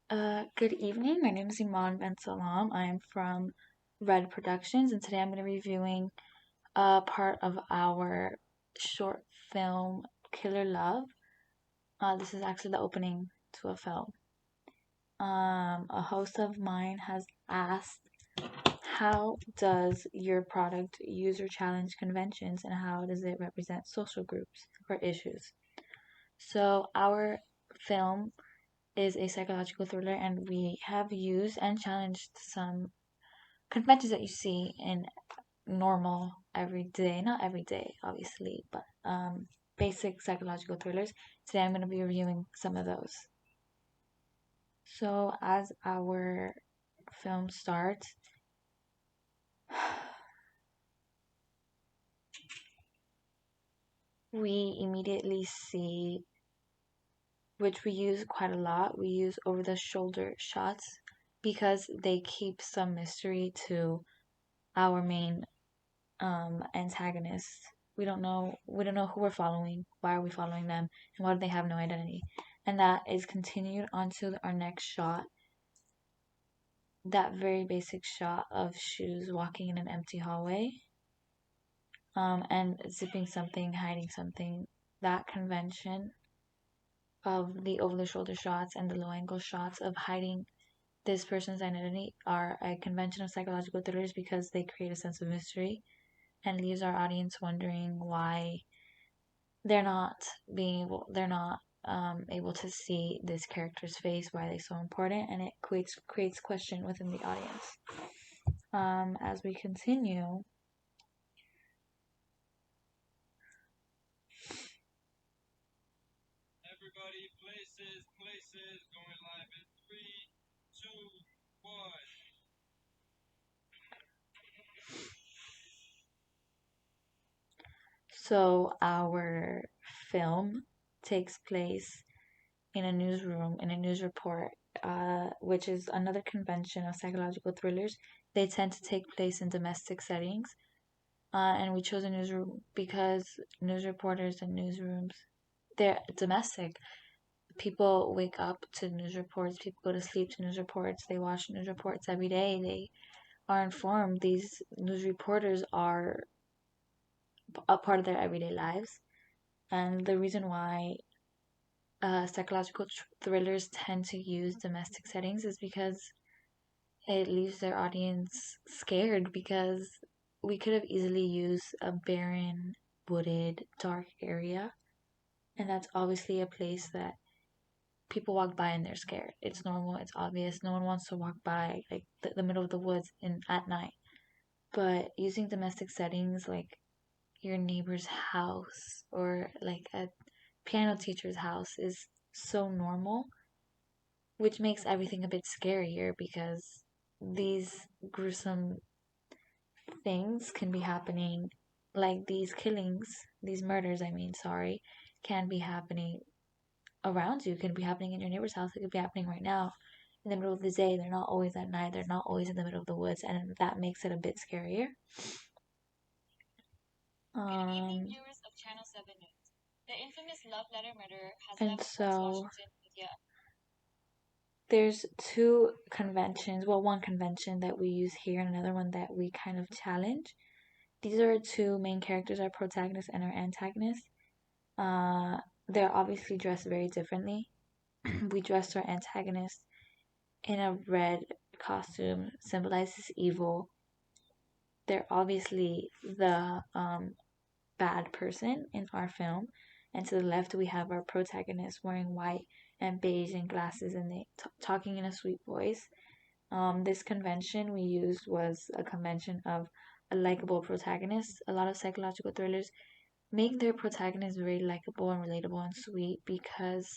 Good evening. My name is Iman Ben Salam. I'm from Red Productions, and today I'm going to be reviewing a part of our short film Killer Love. This is actually the opening to a film. A host of mine has asked, how does your product user challenge conventions and how does it represent social groups or issues? So, our film is a psychological thriller, and we have used and challenged some conventions that you see in normal everyday, not everyday, obviously, but basic psychological thrillers. Today I'm going to be reviewing some of those. So, as our film starts, we immediately see, which we use quite a lot, we use over the shoulder shots because they keep some mystery to our main antagonists. We don't know who we're following, why are we following them, and why do they have no identity. And that is continued onto our next shot. That very basic shot of shoes walking in an empty hallway, and zipping something, hiding something. That convention of the over the shoulder shots and the low angle shots of hiding this person's identity are a convention of psychological thrillers because they create a sense of mystery and leaves our audience wondering why they're not able to see this character's face, why they're so important, and it creates question within the audience. As we continue, everybody, places, going live in 3, 2, 1. So our film takes place in a newsroom, in a news report, which is another convention of psychological thrillers. They tend to take place in domestic settings. And we chose a newsroom because news reporters and newsrooms, they're domestic. People wake up to news reports, people go to sleep to news reports, they watch news reports every day, they are informed. These news reporters are a part of their everyday lives. And the reason why psychological thrillers tend to use domestic settings is because it leaves their audience scared, because we could have easily used a barren, wooded, dark area, and that's obviously a place that people walk by and they're scared. It's normal, it's obvious. No one wants to walk by like the middle of the woods at night. But using domestic settings like your neighbor's house or like a piano teacher's house is so normal, which makes everything a bit scarier because these gruesome things can be happening, like these killings, these murders, sorry, can be happening around you, can be happening in your neighbor's house, it could be happening right now in the middle of the day. They're not always at night, they're not always in the middle of the woods, and that makes it a bit scarier. Good evening, viewers of Channel 7 News. The infamous love letter murder has left Washington media. There's two conventions, well, one convention that we use here and another one that we kind of challenge. These are two main characters, our protagonist and our antagonist. They're obviously dressed very differently. We dressed our antagonist in a red costume, symbolizes evil. They're obviously the bad person in our film. And to the left, we have our protagonist wearing white and beige and glasses, and they talking in a sweet voice. This convention we used was a convention of a likable protagonist. A lot of psychological thrillers make their protagonists very likable and relatable and sweet because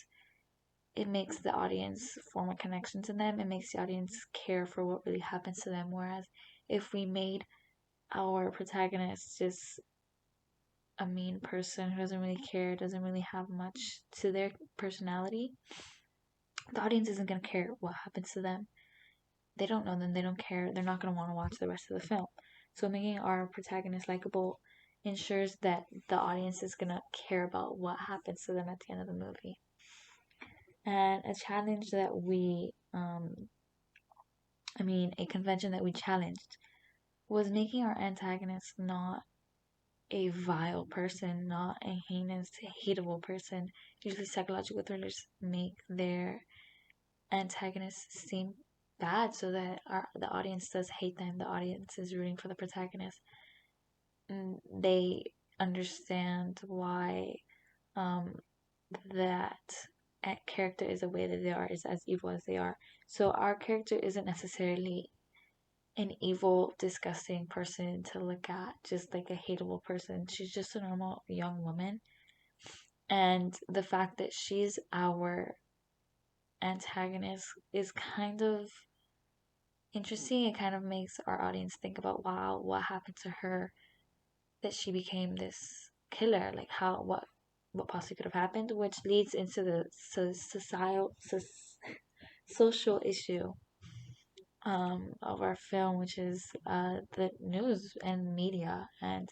it makes the audience form a connection to them. It makes the audience care for what really happens to them. Whereas if we made our protagonist just a mean person who doesn't really care, doesn't really have much to their personality, the audience isn't going to care what happens to them. They don't know them, they don't care, they're not going to want to watch the rest of the film. So making our protagonist likable ensures that the audience is going to care about what happens to them at the end of the movie. And a challenge that a convention that we challenged was making our antagonist not a vile person, not a heinous, hateable person. Usually, psychological thrillers make their antagonists seem bad so that the audience does hate them. The audience is rooting for the protagonist. And they understand why um, that character is the way that they are, is as evil as they are. So our character isn't necessarily an evil, disgusting person to look at, just like a hateable person. She's just a normal young woman. And the fact that she's our antagonist is kind of interesting. It kind of makes our audience think about, wow, what happened to her that she became this killer? Like, what possibly could have happened? Which leads into the social issue of our film, which is the news and media, and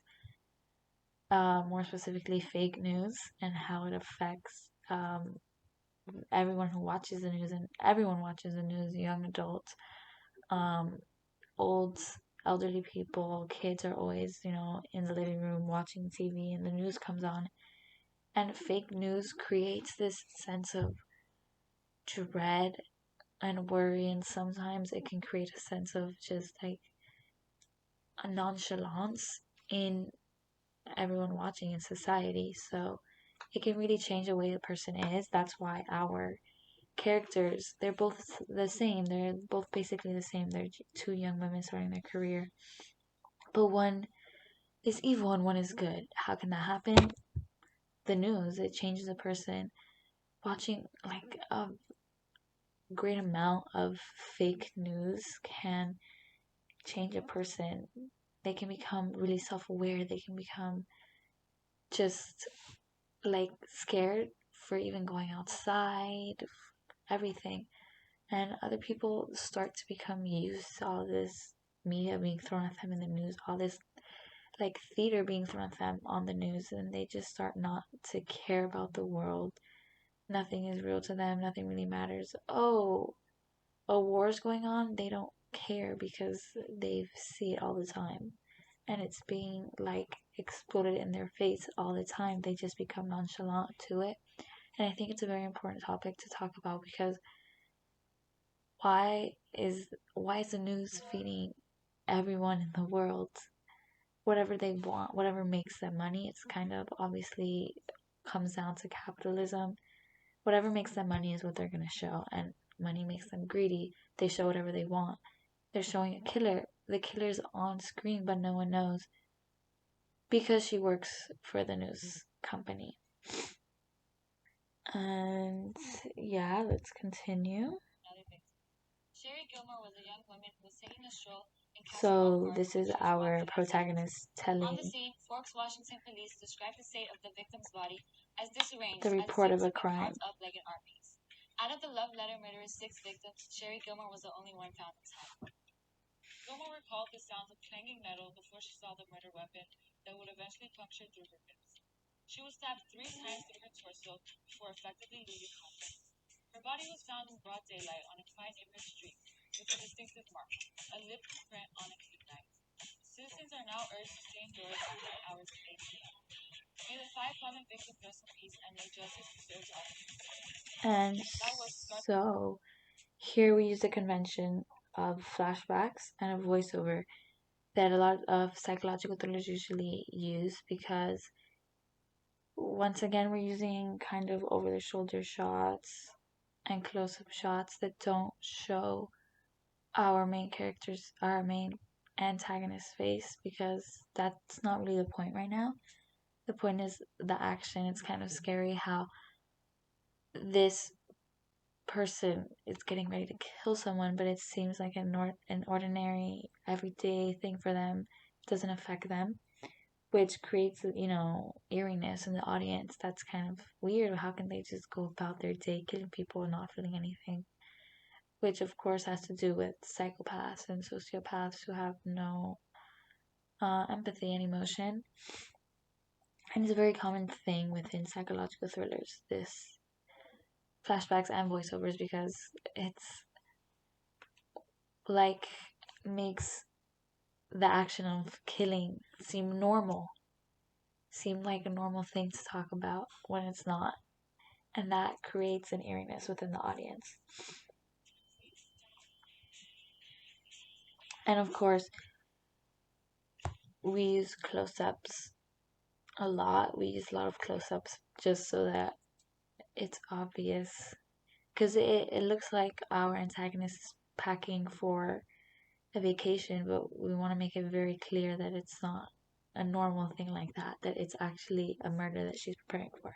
more specifically fake news, and how it affects everyone who watches the news. And everyone watches the news, young adults, um, old elderly people, kids are always, in the living room watching TV, and the news comes on. And fake news creates this sense of dread and worry, and sometimes it can create a sense of just like a nonchalance in everyone watching in society. So it can really change the way the person is. That's why our characters, they're both the same. They're both basically the same. They're two young women starting their career. But one is evil and one is good. How can that happen? The news, it changes a person. Watching like a great amount of fake news can change a person. They can become really self aware. They can become just like scared for even going outside, everything. And other people start to become used to all this media being thrown at them in the news, all this like theater being thrown at them on the news, and they just start not to care about the world. Nothing is real to them, nothing really matters. Oh, a war's going on, they don't care because they see it all the time. And it's being like exploded in their face all the time. They just become nonchalant to it. And I think it's a very important topic to talk about because why is why is the news feeding everyone in the world whatever they want, whatever makes them money? It's kind of obviously comes down to capitalism. Whatever makes them money is what they're going to show, and money makes them greedy. They show whatever they want. They're showing a killer. The killer's on screen, but no one knows because she works for the news company. And yeah, let's continue. So this is our protagonist telling the report of a crime. And so here we use the convention of flashbacks and a voiceover that a lot of psychological thrillers usually use because once again we're using kind of over the shoulder shots and close up shots that don't show our main antagonist's face because that's not really the point right now. The point is the action. It's kind of scary how this person is getting ready to kill someone, but it seems like an ordinary, everyday thing for them. It doesn't affect them, which creates, eeriness in the audience. That's kind of weird. How can they just go about their day killing people and not feeling anything? Which, of course, has to do with psychopaths and sociopaths who have no empathy and emotion. And it's a very common thing within psychological thrillers. This flashbacks and voiceovers because it's like makes the action of killing seem like a normal thing to talk about when it's not. And that creates an eeriness within the audience. And of course, we use close ups a lot. We use a lot of close ups just so that it's obvious. Because it looks like our antagonist is packing for a vacation, but we want to make it very clear that it's not a normal thing like that, that it's actually a murder that she's preparing for.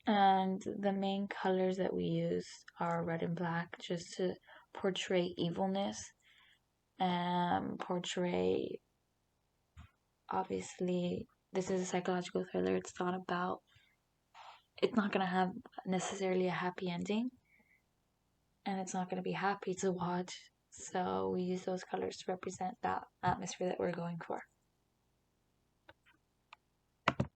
And the main colors that we use are red and black just to portray evilness and portray, obviously, this is a psychological thriller. It's not going to have necessarily a happy ending, and it's not going to be happy to watch. So we use those colors to represent that atmosphere that we're going for.